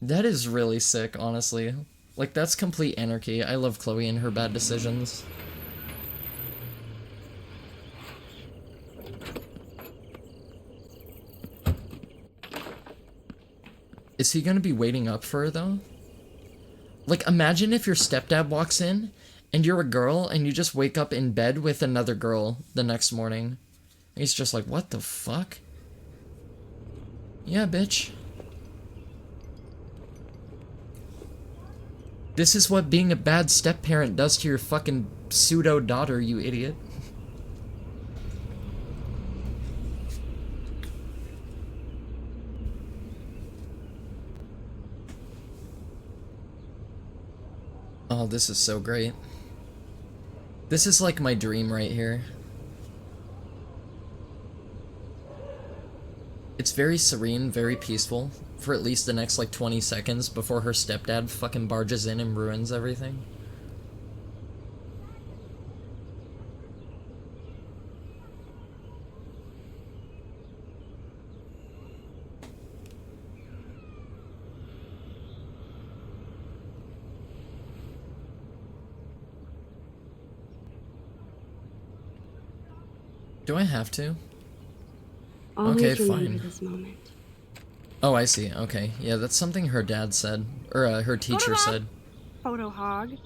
That is really sick, honestly. Like, that's complete anarchy. I love Chloe and her bad decisions. Is he gonna be waiting up for her, though? Like, imagine if your stepdad walks in, and you're a girl, and you just wake up in bed with another girl the next morning. And he's just like, what the fuck? Yeah, bitch. This is what being a bad step-parent does to your fucking pseudo-daughter, you idiot. Oh, this is so great. This is like my dream right here. It's very serene, very peaceful, for at least the next like 20 seconds before her stepdad fucking barges in and ruins everything. Do I have to? Always Okay, remember fine. this moment. Oh, I see. Okay. Yeah, that's something her dad said. Or, her teacher said. Photo hog.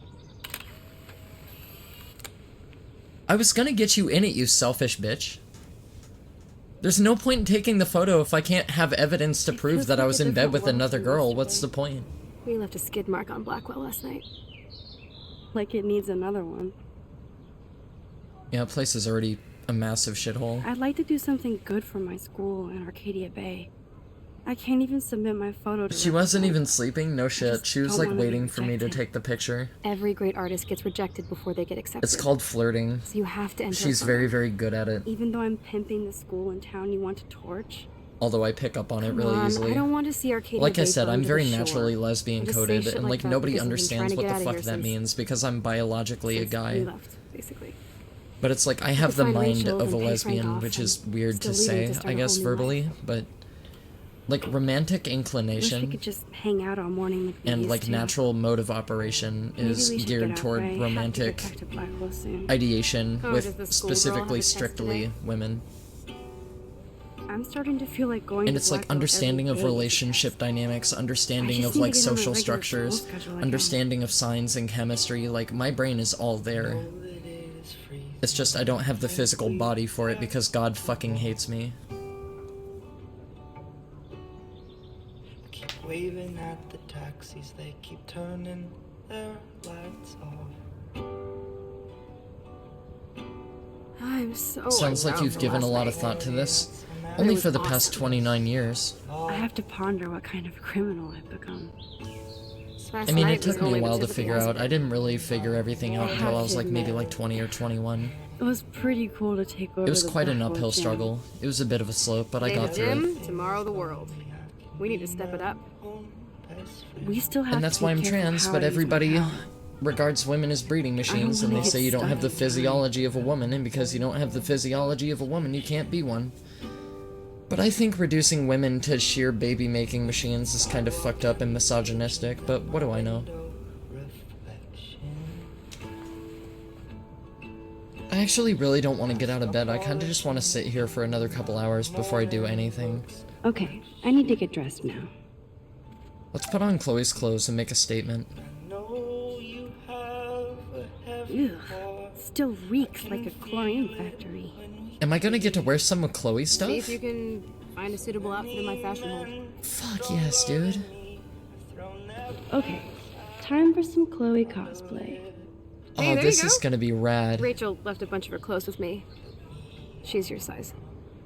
I was gonna get you in it, you selfish bitch. There's no point in taking the photo if I can't have evidence to prove that I was in bed with another girl. What's the point? We left a skid mark on Blackwell last night. Like it needs another one. Yeah, the place is already a massive shithole. I'd like to do something good for my school in Arcadia Bay. I can't even submit my photo to She wasn't represent. even sleeping? No shit. She was don't like wanna be waiting for me to rejected. take the picture. Every great artist gets rejected before they get accepted. It's called flirting. So you have to enter. She's very, very good at it. Even though I'm pimping the school in town you want to torch. Although I pick up on it Come really on, easily. I don't want to see Arcadia Like I Bay said, burned I'm to very the shore. naturally lesbian I just say coded, shit and like like that nobody because I've been trying understands to what get the out of fuck here that since- means because I'm biologically a since guy. we left, basically. But it's like I have the find mind Rachel of a and pay lesbian, Frank off which is and weird still to leaving say, to start I a guess whole new verbally, life. but like romantic Wish we inclination could just hang out all morning like we and used like to. natural mode of operation Maybe is we should geared get out, toward right? Have to romantic get back to Blackwell soon. ideation Oh, does the with schoolgirl have specifically a test strictly today? women. I'm starting to feel like going And to it's like Blackwell understanding every of day is a relationship test. dynamics, I understanding just of need like to get on a social regular school structures, schedule again. understanding of signs and chemistry, like my brain is all there. It's just I don't have the physical body for it because God fucking hates me. Keep waving at the taxis, they keep turning their lights off. I'm so Sounds like unwell you've from given a last lot of night. thought to this. It Only was for the past awesome. 29 years. I have to ponder what kind of criminal I've become. I mean, it took me a while to figure out. I didn't really figure everything out until I was like maybe like 20 or 21. It was pretty cool to take over. It was the quite an Blackwell uphill gym. struggle. It was a bit of a slope, but I got through it. Jim, tomorrow the world. We need to step it up. We still have And that's to why be I'm careful trans, how but I use my everybody power. regards women as breeding machines, and they wanna say get you don't have the stuck in time. physiology of a woman, and because you don't have the physiology of a woman, you can't be one. But I think reducing women to sheer baby-making machines is kind of fucked up and misogynistic, but what do I know? I actually really don't want to get out of bed. I kind of just want to sit here for another couple hours before I do anything. Okay, I need to get dressed now. Let's put on Chloe's clothes and make a statement. Know you have a heavy Ew, heart. still reeks like a chlorine factory. Am I gonna get to wear some of Chloe's stuff? See if you can find a suitable outfit in my fashion hold. Fuck yes, dude. Okay, time for some Chloe cosplay. Oh, there you this go. is gonna be rad. Rachel left a bunch of her clothes with me. She's your size.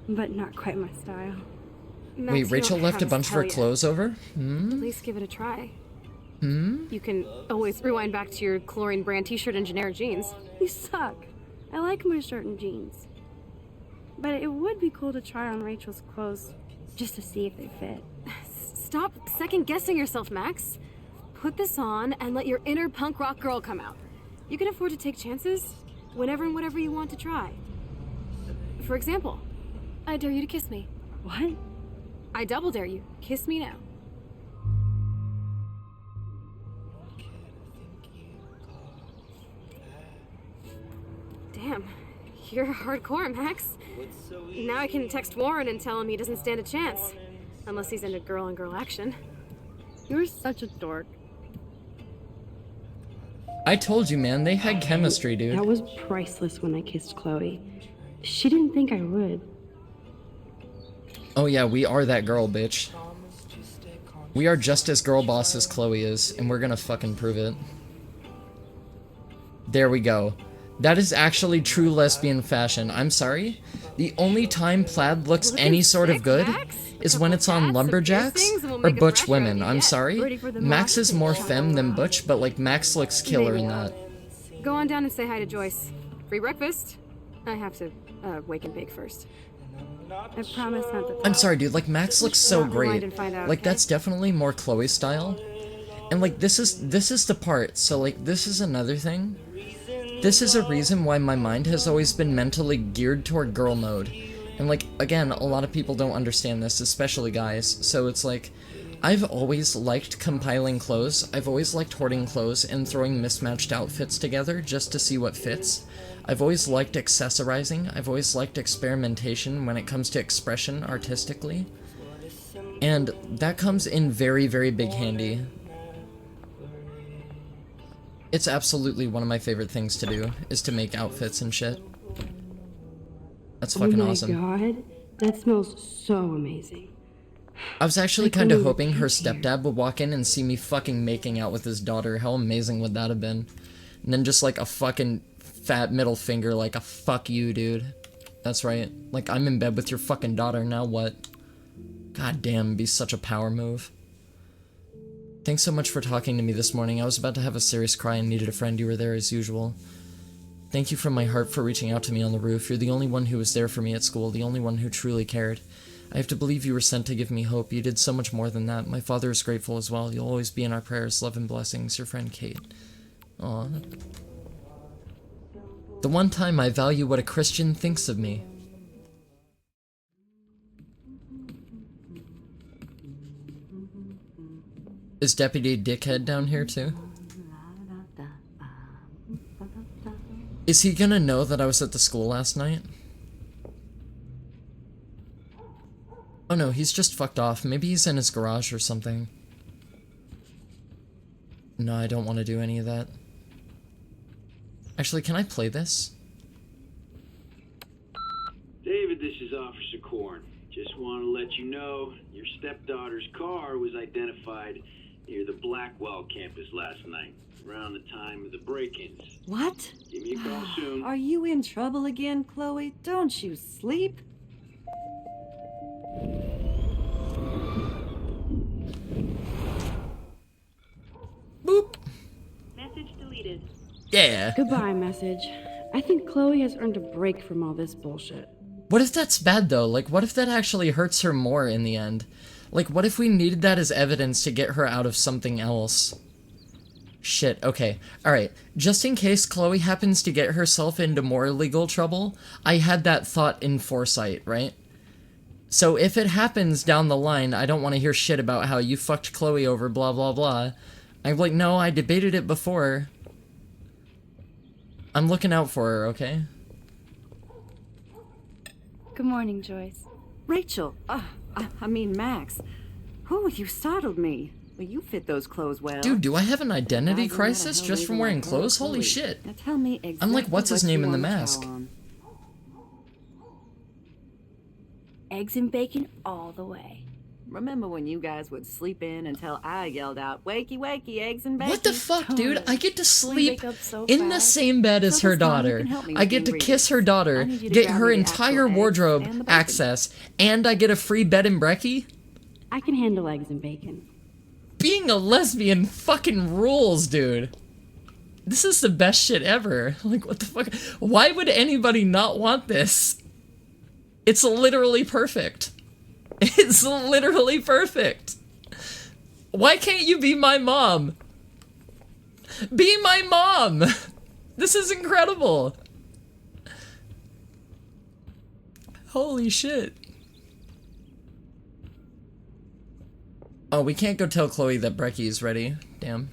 But not quite my style. Max, Wait, you Rachel don't left have a to bunch of tell her ya. clothes over? At least give it a try. Hmm? You can always rewind back to your chlorine brand t-shirt and generic jeans. You suck. I like my shirt and jeans. But it would be cool to try on Rachel's clothes just to see if they fit. Stop second-guessing yourself, Max. Put this on and let your inner punk rock girl come out. You can afford to take chances whenever and whatever you want to try. For example, I dare you to kiss me. What? I double dare you. Kiss me now. You're hardcore, Max. Now I can text Warren and tell him he doesn't stand a chance. Unless he's into girl-on-girl action. You're such a dork. I told you, man, they had chemistry, dude. That was priceless when I kissed Chloe. She didn't think I would. Oh yeah, we are that girl, bitch. We are just as girl boss as Chloe is, and we're gonna fucking prove it. There we go. That is actually true lesbian fashion. I'm sorry. The only time plaid looks any sort of good is when it's on lumberjacks or butch women. I'm sorry. Max is more femme than butch, but like Max looks killer in that. Go on down and say hi to Joyce. Free breakfast? I have to wake and bake first. I promise not to. I'm sorry, dude. Like Max looks so Rewind great. and find out, Like okay? that's definitely more Chloe style. And like this is the part. So like this is another thing. This is a reason why my mind has always been mentally geared toward girl mode. And like, again, a lot of people don't understand this, especially guys. So it's like, I've always liked compiling clothes. I've always liked hoarding clothes and throwing mismatched outfits together just to see what fits. I've always liked accessorizing. I've always liked experimentation when it comes to expression artistically. And that comes in very, very big handy. It's absolutely one of my favorite things to do, is to make outfits and shit. That's fucking awesome. Oh my god, that smells so amazing. I was actually I kind of couldn't hoping her taste you. stepdad would walk in and see me fucking making out with his daughter. How amazing would that have been? And then just like a fucking fat middle finger, like a fuck you, dude. That's right. Like, I'm in bed with your fucking daughter, now what? God damn, it'd be such a power move. Thanks so much for talking to me this morning. I was about to have a serious cry and needed a friend. You were there as usual. Thank you from my heart for reaching out to me on the roof. You're the only one who was there for me at school, the only one who truly cared. I have to believe you were sent to give me hope. You did so much more than that. My father is grateful as well. You'll always be in our prayers. Love and blessings. Your friend, Kate. Aw. The one time I value what a Christian thinks of me. Is Deputy Dickhead down here too? Is he gonna know that I was at the school last night? Oh no, he's just fucked off. Maybe he's in his garage or something. No, I don't want to do any of that. Actually, can I play this? David, this is Officer Korn. Just want to let you know your stepdaughter's car was identified near the Blackwell campus last night, around the time of the break-ins. What? Give me a call soon. Are you in trouble again, Chloe? Don't you sleep? Boop. Message deleted. Yeah. Goodbye, message. I think Chloe has earned a break from all this bullshit. What if that's bad though? Like, what if that actually hurts her more in the end? Like, what if we needed that as evidence to get her out of something else? Shit, okay. Alright, just in case Chloe happens to get herself into more legal trouble, I had that thought in foresight, right? So if it happens down the line, I don't want to hear shit about how you fucked Chloe over blah blah blah. I'm like, no, I debated it before. I'm looking out for her, okay? Good morning, Joyce. Rachel, I mean Max. Oh, you startled me. Well, you fit those clothes well. Dude, do I have an identity Doesn't crisis matter how just from legal wearing or clothes? Holy Chloe. shit. Now tell me exactly I'm like, what's his what name you in the wanna mask? chow on. Eggs and bacon all the way. Remember when you guys would sleep in until I yelled out, "Wakey, wakey, eggs and bacon"? What the fuck, dude? I get to sleep wake up so in the fast. same bed as So her this time you daughter. can help me I with get the to kiss her ingredients. daughter, I need you to get grab her me the entire actual eggs wardrobe and the bacon. access, and I get a free bed and brekkie? I can handle eggs and bacon. Being a lesbian fucking rules, dude. This is the best shit ever. Like, what the fuck? Why would anybody not want this? It's literally perfect. It's literally perfect. Why can't you be my mom? Be my mom! This is incredible. Holy shit. Oh, we can't go tell Chloe that Brekkie is ready. Damn.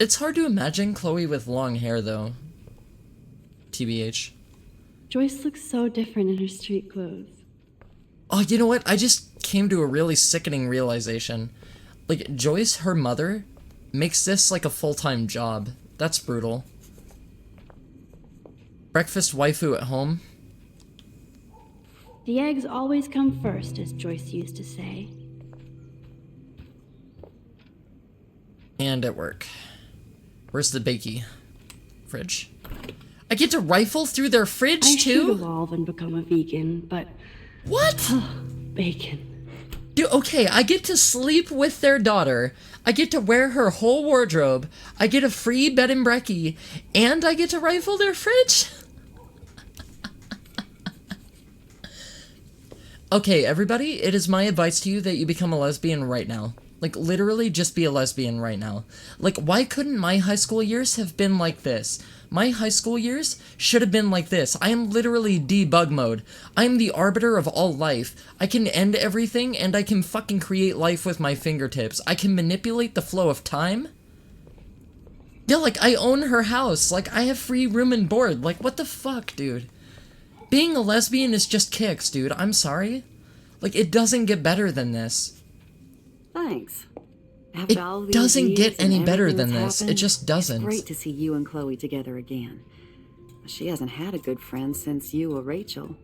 It's hard to imagine Chloe with long hair, though. TBH. Joyce looks so different in her street clothes. Oh, you know what? I just came to a really sickening realization. Like, Joyce, her mother, makes this like a full-time job. That's brutal. Breakfast waifu at home. The eggs always come first, as Joyce used to say. And at work. Where's the bakey? Fridge. I get to rifle through their fridge, I too? should evolve and become a vegan, but... What? Bacon. Dude, okay, I get to sleep with their daughter. I get to wear her whole wardrobe. I get a free bed and brekkie. And I get to rifle their fridge? Okay, everybody, it is my advice to you that you become a lesbian right now. Like, literally just be a lesbian right now. Like, why couldn't my high school years have been like this? My high school years should have been like this. I am literally debug mode. I am the arbiter of all life. I can end everything, and I can fucking create life with my fingertips. I can manipulate the flow of time. Yeah, like, I own her house. Like, I have free room and board. Like, what the fuck, dude? Being a lesbian is just kicks, dude. I'm sorry. Like, it doesn't get better than this. Thanks. It doesn't get any better than this. It just doesn't. It's great to see you and Chloe together again. She hasn't had a good friend since you or Rachel.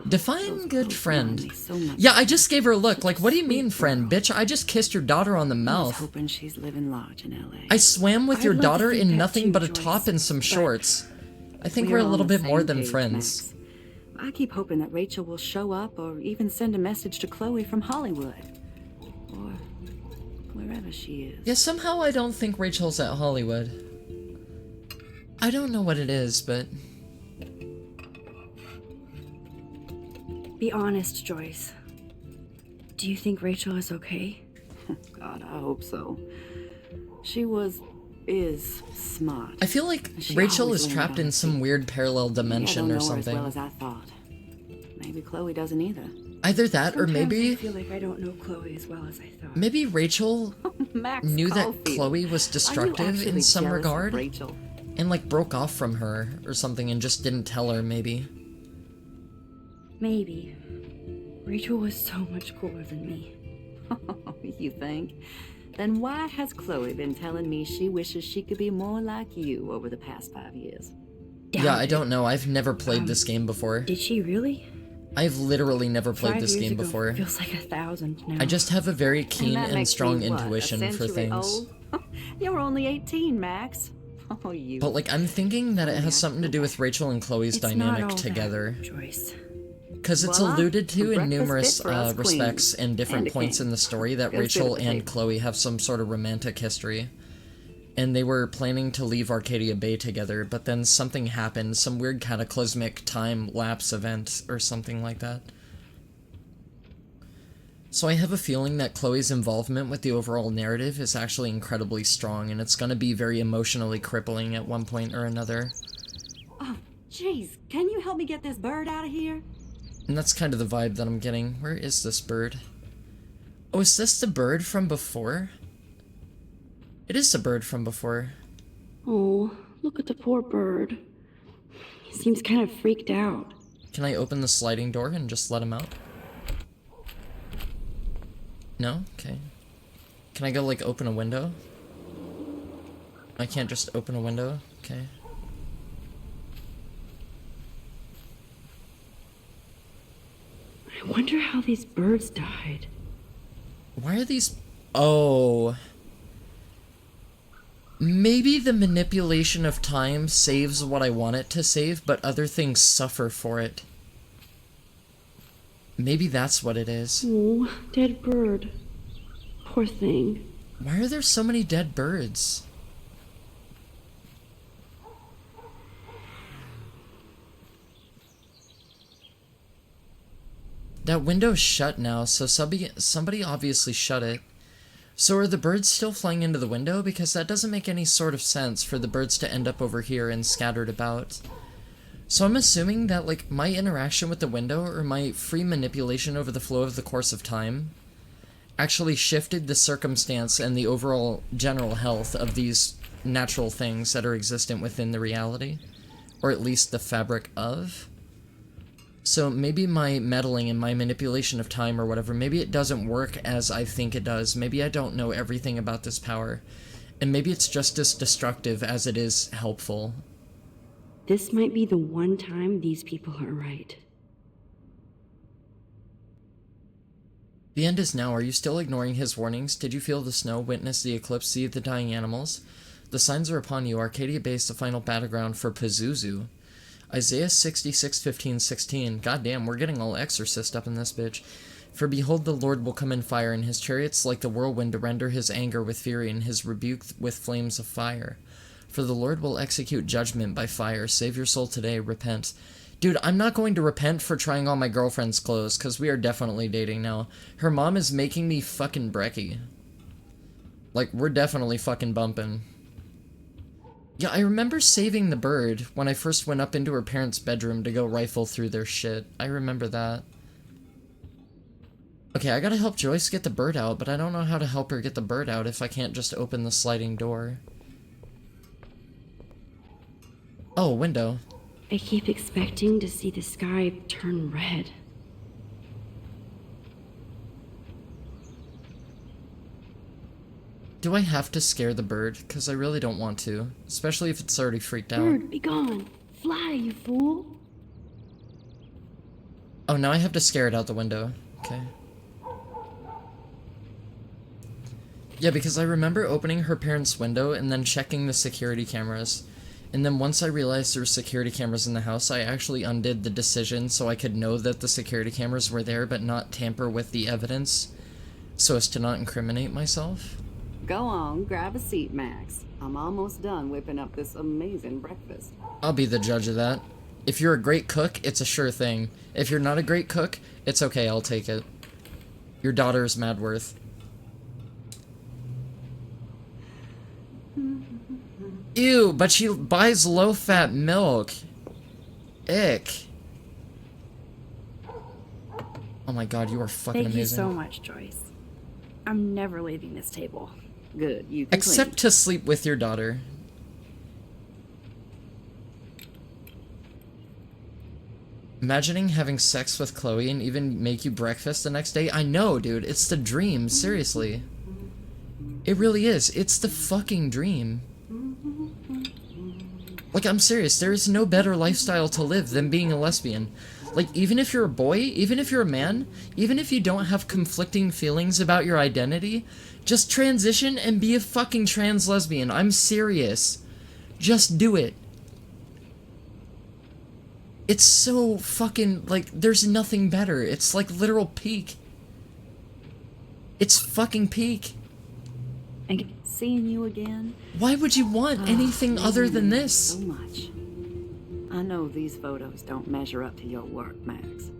Define good friend. So much. Yeah, I just gave her a look. Like, what do you mean, friend? Bitch, I just kissed your daughter on the I was mouth. hoping she's living large in LA. I swam with I'd your love to daughter think in that nothing too, but a Joyce, top and some but- shorts. I think We're we're a on little the bit more same than page, friends. Max. I keep hoping that Rachel will show up or even send a message to Chloe from Hollywood. Or wherever she is. Yeah, somehow I don't think Rachel's at Hollywood. I don't know what it is, but... Be honest, Joyce. Do you think Rachel is okay? God, I hope so. She is smart. I feel like She Rachel always is leaned trapped on in her some feet. weird parallel dimension I or don't know her as well something. as I thought. Maybe Chloe doesn't either. Either that, or Sometimes I maybe... feel like I don't know Chloe as well as I thought. Maybe Rachel Max knew that Caulfield. Chloe was Are you destructive actually in some jealous of regard, Rachel? and like broke off from her or something and just didn't tell her, maybe. Maybe. Rachel was so much cooler than me. You think? Then why has Chloe been telling me she wishes she could be more like you over the past 5 years? Yeah, I don't know. I've never played this game before. Did she really? I've literally never played 5 this years game ago before. Feels like 1,000 now. I just have a very keen that and makes strong me, what, a intuition for century things. old? You're only 18, Max. Oh, you. But like, I'm thinking that it has something to do with Rachel and Chloe's It's not dynamic all that, together. Joyce. Because it's Voila, alluded to a in breakfast numerous fit for us respects queens. and different And a points king. in the story that Go sit Rachel at the and table. Chloe have some sort of romantic history. And they were planning to leave Arcadia Bay together, but then something happened, some weird cataclysmic time lapse event or something like that. So I have a feeling that Chloe's involvement with the overall narrative is actually incredibly strong, and it's going to be very emotionally crippling at one point or another. Oh, jeez. Can you help me get this bird out of here? And that's kind of the vibe that I'm getting. Where is this bird? Oh, is this the bird from before? It is the bird from before. Oh, look at the poor bird. He seems kind of freaked out. Can I open the sliding door and just let him out? No? Okay. Can I go, like, open a window? I can't just open a window? Okay. I wonder how these birds died. Why are these... Oh... Maybe the manipulation of time saves what I want it to save, but other things suffer for it. Maybe that's what it is. Oh, dead bird. Poor thing. Why are there so many dead birds? That window's shut now, so somebody obviously shut it. So are the birds still flying into the window? Because that doesn't make any sort of sense for the birds to end up over here and scattered about. So I'm assuming that, like, my interaction with the window, or my free manipulation over the flow of the course of time, actually shifted the circumstance and the overall general health of these natural things that are existent within the reality, or at least the fabric of. So maybe my meddling and my manipulation of time or whatever, maybe it doesn't work as I think it does. Maybe I don't know everything about this power, and maybe it's just as destructive as it is helpful. This might be the one time these people are right. The end is now. Are you still ignoring his warnings? Did you feel the snow, witness the eclipse, see the dying animals? The signs are upon you. Arcadia Bay is the final battleground for Pazuzu. Isaiah 66:15-16. Goddamn, we're getting all exorcist up in this bitch. For behold, the Lord will come in fire, and his chariots like the whirlwind to render his anger with fury, and his rebuke with flames of fire. For the Lord will execute judgment by fire. Save your soul today, repent. Dude, I'm not going to repent for trying on my girlfriend's clothes, because we are definitely dating now. Her mom is making me fucking brekkie. Like, we're definitely fucking bumping. Yeah, I remember saving the bird when I first went up into her parents' bedroom to go rifle through their shit. I remember that. Okay, I gotta help Joyce get the bird out, but I don't know how to help her get the bird out if I can't just open the sliding door. Oh, window. I keep expecting to see the sky turn red. Do I have to scare the bird? Because I really don't want to. Especially if it's already freaked out. Bird, be gone. Fly, you fool. Oh, now I have to scare it out the window. Okay. Yeah, because I remember opening her parents' window and then checking the security cameras. And then once I realized there were security cameras in the house, I actually undid the decision so I could know that the security cameras were there but not tamper with the evidence so as to not incriminate myself. Go on, grab a seat, Max. I'm almost done whipping up this amazing breakfast. I'll be the judge of that. If you're a great cook, it's a sure thing. If you're not a great cook, it's okay, I'll take it. Your daughter is mad worth. Ew, but she buys low-fat milk. Ick. Oh my god, you are fucking Thank amazing. you so much, Joyce. I'm never leaving this table. Good, you can Except clean. to sleep with your daughter. Imagining having sex with Chloe and even make you breakfast the next day? I know, dude. It's the dream, seriously. It really is. It's the fucking dream. Like, I'm serious. There is no better lifestyle to live than being a lesbian. Like, even if you're a boy, even if you're a man, even if you don't have conflicting feelings about your identity, just transition and be a fucking trans lesbian. I'm serious. Just do it. It's so fucking, like, there's nothing better. It's like literal peak. It's fucking peak. And seeing you again. Why would you want anything other than this? So much. I know these photos don't measure up to your work, Max.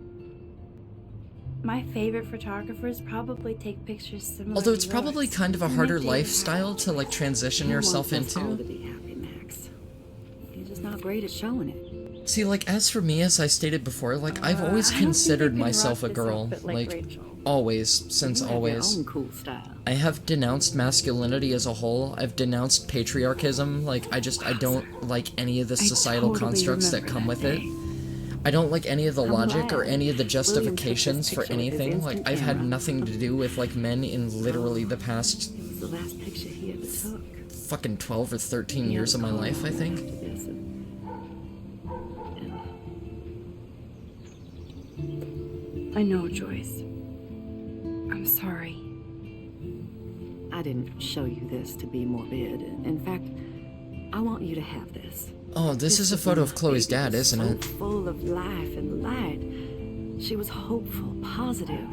My favorite photographers probably take pictures similar Although it's to probably yours. kind of a And harder they do. lifestyle to, like, transition yourself You want us all into. to be happy, Max. You're just not great at showing it. See, like, as for me, as I stated before, like, I've always I don't think considered you can myself a rock this girl. outfit Like, Rachel. always, since You have always. your own cool style. I have denounced masculinity as a whole. I've denounced patriarchism. Like, I don't like any of the societal totally constructs that remember come that with day. it. I don't like any of the I'm logic or glad any of the William took this justifications for picture with his anything. Like, instant I've had camera. nothing to do with, like, men in literally the past It was the last picture he ever took. fucking 12 or 13 years of my life, I think. I know, Joyce. I'm sorry. I didn't show you this to be morbid. In fact, I want you to have this. Oh, this is a photo of Chloe's dad, isn't it? So full of life and light. She was hopeful, positive.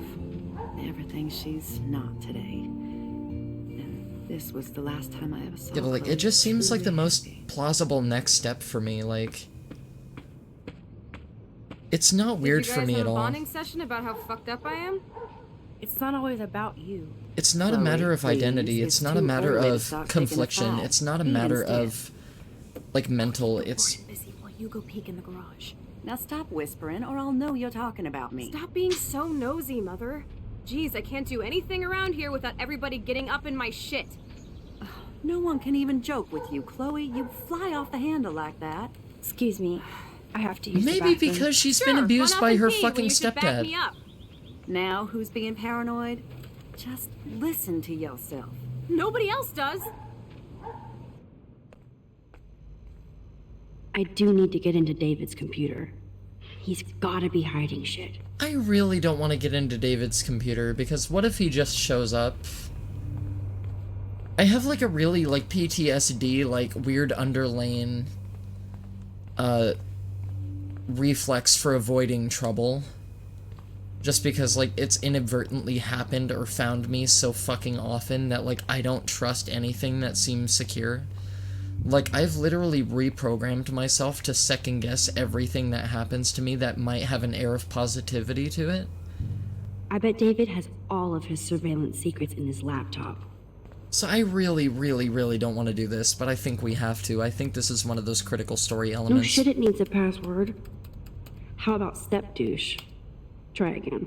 Everything she's not today. And this was the last time I ever saw Yeah, but, like, Chloe it just seems like the truly most happy. plausible next step for me, like... It's not weird for me at all. Bonding session about how fucked up I am? It's not always about you. It's not a Chloe, matter of please, identity, it's it's not a too matter early to of start taking a confliction, side. it's not a Be matter instead. of, like, mental, it's... Busy while you go peek in the garage. Now stop whispering, or I'll know you're talking about me. Stop being so nosy, Mother. Jeez, I can't do anything around here without everybody getting up in my shit. No one can even joke with you, Chloe. You fly off the handle like that. Excuse me. I have to use the Maybe bathroom. because she's Sure, been run abused off by and her pee when fucking you should back me stepdad. up. Now who's being paranoid? Just listen to yourself. Nobody else does. I do need to get into David's computer. He's gotta be hiding shit. I really don't want to get into David's computer, because what if he just shows up? I have like a really like PTSD, like weird underlying reflex for avoiding trouble. Just because like it's inadvertently happened or found me so fucking often that like I don't trust anything that seems secure. Like, I've literally reprogrammed myself to second guess everything that happens to me that might have an air of positivity to it. I bet David has all of his surveillance secrets in his laptop. So I really, really, really don't want to do this, but I think we have to. I think this is one of those critical story No elements. shit, it needs a password. How about step douche? Try again.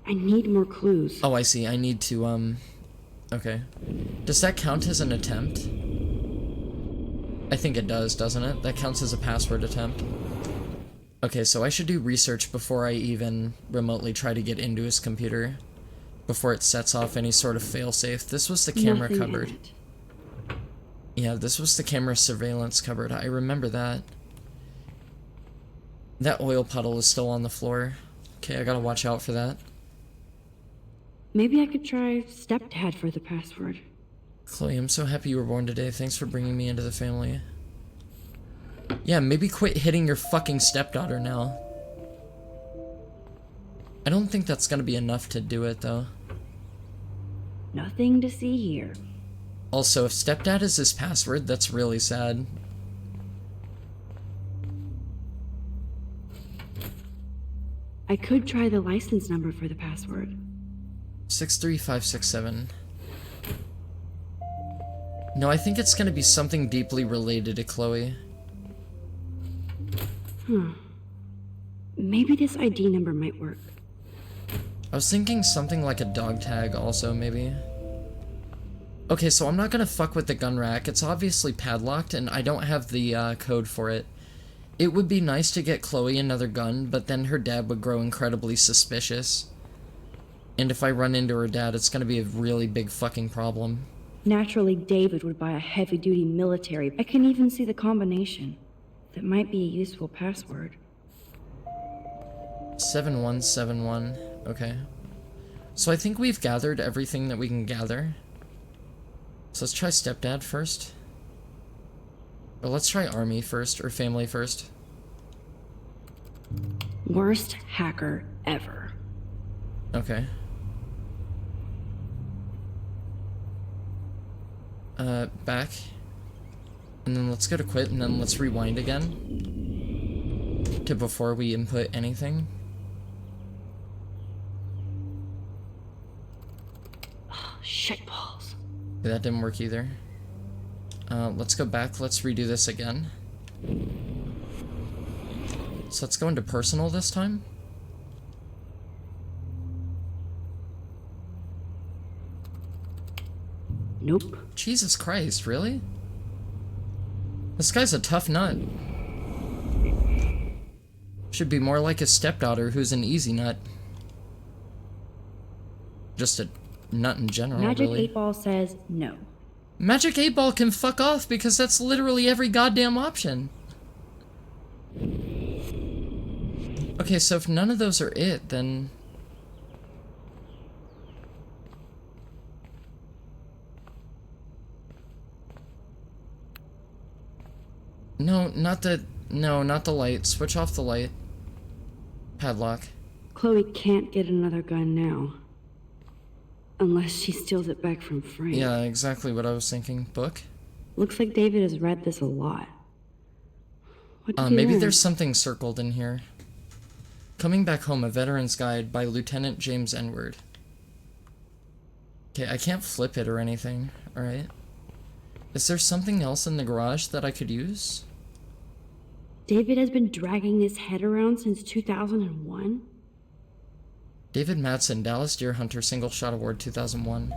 I need more clues. Oh, I see. I need to, okay. Does that count as an attempt? I think it does, doesn't it? That counts as a password attempt. Okay, so I should do research before I even remotely try to get into his computer. Before it sets off any sort of failsafe. This was the camera Nothing in cupboard. it. Yeah, this was the camera surveillance cupboard. I remember that. That oil puddle is still on the floor. Okay, I gotta watch out for that. Maybe I could try stepdad for the password. Chloe, I'm so happy you were born today. Thanks for bringing me into the family. Yeah, maybe quit hitting your fucking stepdaughter now. I don't think that's gonna be enough to do it, though. Nothing to see here. Also, if stepdad is his password, that's really sad. I could try the license number for the password. 63567. No, I think it's gonna be something deeply related to Chloe. Maybe this ID number might work. I was thinking something like a dog tag also, maybe. Okay, so I'm not gonna fuck with the gun rack. It's obviously padlocked, and I don't have the code for it. It would be nice to get Chloe another gun, but then her dad would grow incredibly suspicious. And if I run into her dad, it's gonna be a really big fucking problem. Naturally, David would buy a heavy-duty military. I can even see the combination. That might be a useful password. 7171. Okay. So I think we've gathered everything that we can gather. So let's try stepdad first. Or let's try army first, or family first. Worst hacker ever. Okay. Back. And then let's go to quit, and then let's rewind again. To before we input anything. Shitballs. Okay, that didn't work either. Let's go back, let's redo this again. So let's go into personal this time. Nope. Jesus Christ, really? This guy's a tough nut. Should be more like his stepdaughter, who's an easy nut. Just a nut in general, Magic really. 8-Ball says no. Magic 8-Ball can fuck off, because that's literally every goddamn option. Okay, so if none of those are it, then... No, not the light. Switch off the light. Padlock. Chloe can't get another gun now. Unless she steals it back from Frank. Yeah, exactly what I was thinking. Book? Looks like David has read this a lot. What did he Maybe learn? there's something circled in here. Coming Back Home, A Veteran's Guide by Lieutenant James Enward. Okay, I can't flip it or anything. Alright. Is there something else in the garage that I could use? David has been dragging his head around since 2001? David Madsen, Dallas Deer Hunter Single Shot Award 2001.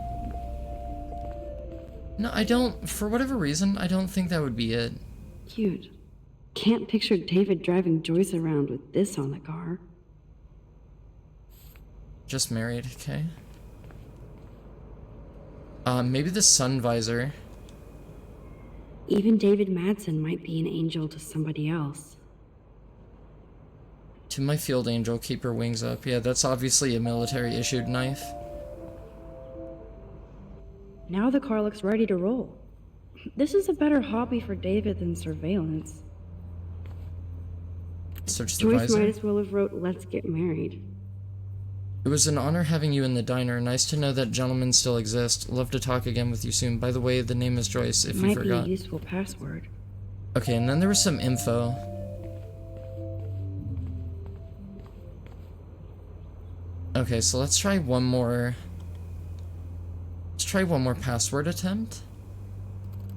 No, I don't, for whatever reason, I don't think that would be it. Cute. Can't picture David driving Joyce around with this on the car. Just married, okay. Maybe the sun visor. Even David Madsen might be an angel to somebody else. To my field angel, keep her wings up. Yeah, that's obviously a military-issued knife. Now the car looks ready to roll. This is a better hobby for David than surveillance. Search the Joyce visor. might as well have wrote, "Let's get married." It was an honor having you in the diner. Nice to know that gentlemen still exist. Love to talk again with you soon. By the way, the name is Joyce, if you Might forgot. be a useful password. Okay, and then there was some info. Okay, so let's try one more. Let's try one more password attempt.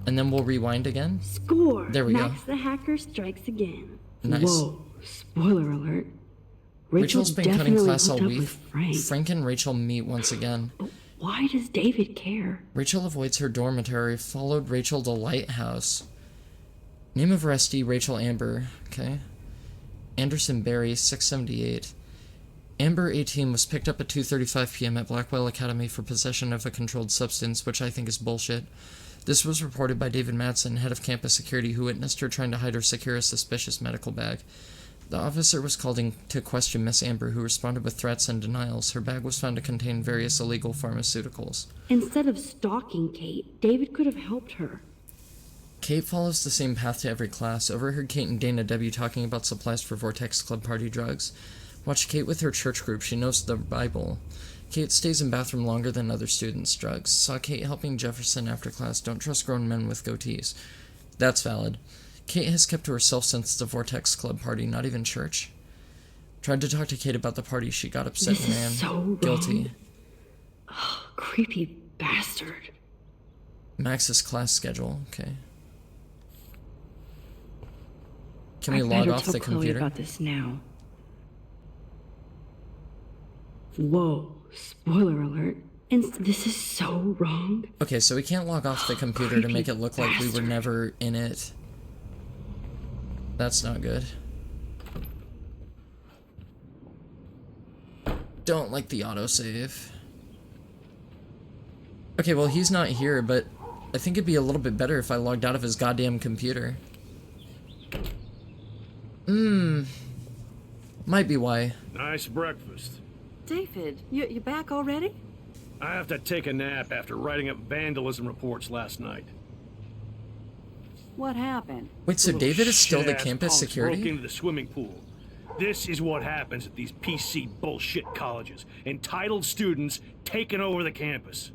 And then we'll rewind again. Score! There we go. Max the hacker strikes again. Nice. Whoa, spoiler alert. Rachel's been cutting definitely class all hooked up week. with Frank. Frank and Rachel meet once again. But why does David care? Rachel avoids her dormitory, followed Rachel to Lighthouse. Name of arrestee, Rachel Amber. Okay. Anderson Barry, 678. Amber, 18, was picked up at 2:35 p.m. at Blackwell Academy for possession of a controlled substance, which I think is bullshit. This was reported by David Madsen, head of campus security, who witnessed her trying to hide or secure a suspicious medical bag. The officer was called in to question Miss Amber, who responded with threats and denials. Her bag was found to contain various illegal pharmaceuticals. Instead of stalking Kate, David could have helped her. Kate follows the same path to every class. Overheard Kate and Dana W. talking about supplies for Vortex Club party drugs. Watch Kate with her church group. She knows the Bible. Kate stays in bathroom longer than other students. Drugs. Saw Kate helping Jefferson after class. Don't trust grown men with goatees. That's valid. Kate has kept to herself since the Vortex Club party, not even church. Tried to talk to Kate about the party. She got upset This and is ran. so wrong. Guilty. Oh, creepy bastard. Max's class schedule. Okay. Can I we log better off tell the Chloe computer? about this now. Whoa, spoiler alert. And this is so wrong. Okay, so we can't log off the computer to make it Creepy look like we were bastard. never in it. That's not good. Don't like the autosave. Okay, well, he's not here, but I think it'd be a little bit better if I logged out of his goddamn computer. Might be why. Nice breakfast. David, you back already? I have to take a nap after writing up vandalism reports last night. What happened? Wait, so Little David is still the shit-ass campus punks security? broke into the swimming pool. This is what happens at these PC bullshit colleges. Entitled students taking over the campus.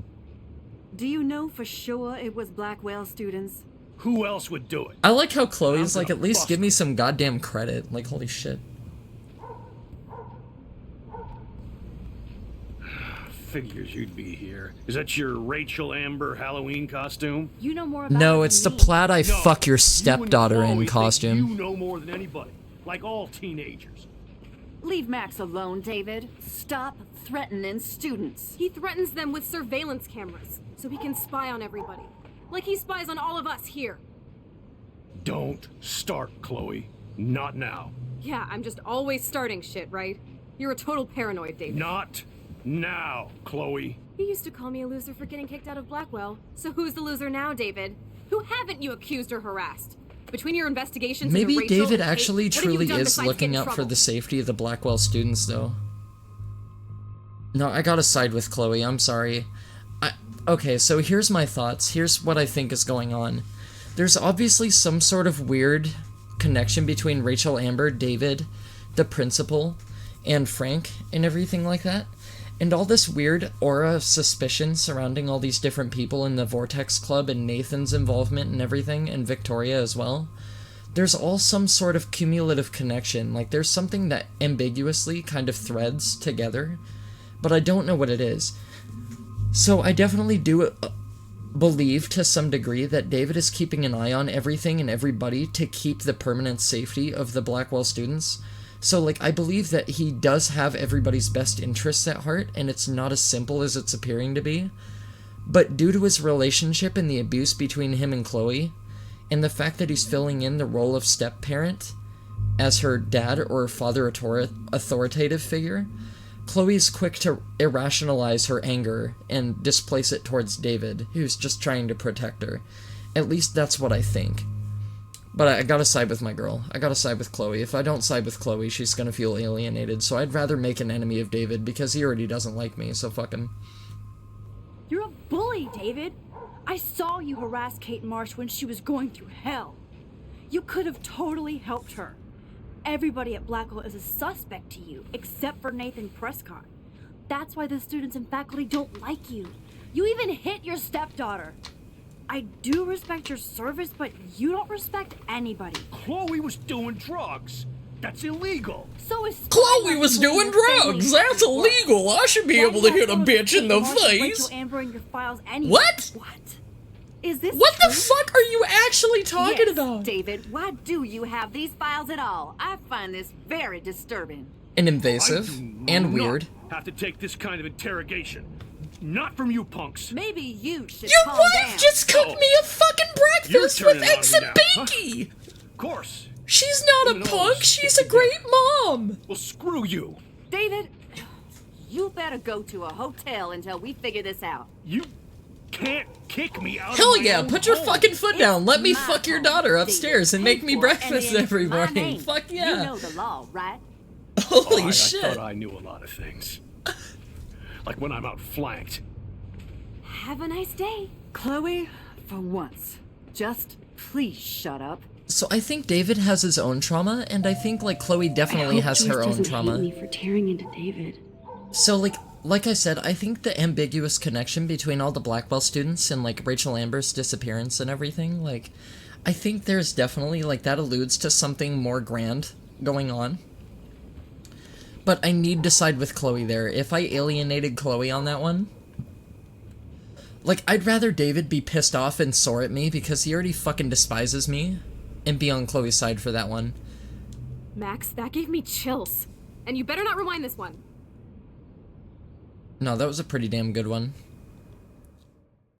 Do you know for sure it was Blackwell students? Who else would do it? I like how Chloe's I'm like, gonna at least bust give me some goddamn credit. Like, holy shit. Figures you'd be here. Is that your Rachel Amber Halloween costume? You know more about No, it it's the than me. plaid I No, fuck your you and stepdaughter Chloe in think costume. You know more than anybody, like all teenagers. Leave Max alone, David. Stop threatening students. He threatens them with surveillance cameras, so he can spy on everybody. Like he spies on all of us here. Don't start, Chloe. Not now. Yeah, I'm just always starting shit, right? You're a total paranoid, David. Not now, Chloe. You used to call me a loser for getting kicked out of Blackwell. So who's the loser now, David? Who haven't you accused or harassed? Between your investigations Maybe into Rachel David and Kate, actually what have you truly done is besides looking get in out for trouble? the safety of the Blackwell students, though. No, I gotta side with Chloe. I'm sorry. Okay, so here's my thoughts. Here's what I think is going on. There's obviously some sort of weird connection between Rachel Amber, David, the principal, and Frank, and everything like that. And all this weird aura of suspicion surrounding all these different people in the Vortex Club and Nathan's involvement and everything, and Victoria as well. There's all some sort of cumulative connection. Like, there's something that ambiguously kind of threads together, but I don't know what it is. So I definitely do believe to some degree that David is keeping an eye on everything and everybody to keep the permanent safety of the Blackwell students. So, like, I believe that he does have everybody's best interests at heart, and it's not as simple as it's appearing to be. But due to his relationship and the abuse between him and Chloe, and the fact that he's filling in the role of step-parent as her dad or father authoritative figure, Chloe's quick to irrationalize her anger and displace it towards David, who's just trying to protect her. At least that's what I think. But I gotta side with my girl. I gotta side with Chloe. If I don't side with Chloe, she's gonna feel alienated, so I'd rather make an enemy of David because he already doesn't like me, so fuck him. You're a bully, David. I saw you harass Kate Marsh when she was going through hell. You could have totally helped her. Everybody at Blackwell is a suspect to you, except for Nathan Prescott. That's why the students and faculty don't like you. You even hit your stepdaughter. I do respect your service, but you don't respect anybody. Chloe was doing drugs. That's illegal. So is Chloe was doing drugs! That's illegal! I should be able to hit a bitch in the face! What? What? Is this What true? the fuck are you actually talking Yes, about? David, why do you have these files at all? I find this very disturbing. And I invasive. do And not weird. have to take this kind of interrogation. Not from you punks. Maybe you should Your calm wife down. just cooked me a fucking breakfast You're with turning on eggs me and now, huh? bacon! Of course. She's not a No, punk, she's stick a great mom! Well, screw you. David, you better go to a hotel until we figure this out. You can't kick me out Hell of my yeah, own put your home. fucking foot down. Let me my fuck your home, daughter David. upstairs and Pay make me for it, and breakfast then every my morning. name. Fuck You yeah. know the law, right? Holy I shit. thought I knew a lot of things. Like when I'm outflanked. Have a nice day. Chloe, for once, just please shut up. So I think David has his own trauma, and I think like Chloe definitely has her own trauma. Hate me for tearing into David. So like I said, I think the ambiguous connection between all the Blackwell students and like Rachel Amber's disappearance and everything, like I think there's definitely like that alludes to something more grand going on. But I need to side with Chloe there. If I alienated Chloe on that one, like I'd rather David be pissed off and sore at me because he already fucking despises me and be on Chloe's side for that one. Max, that gave me chills. And you better not rewind this one. No, that was a pretty damn good one.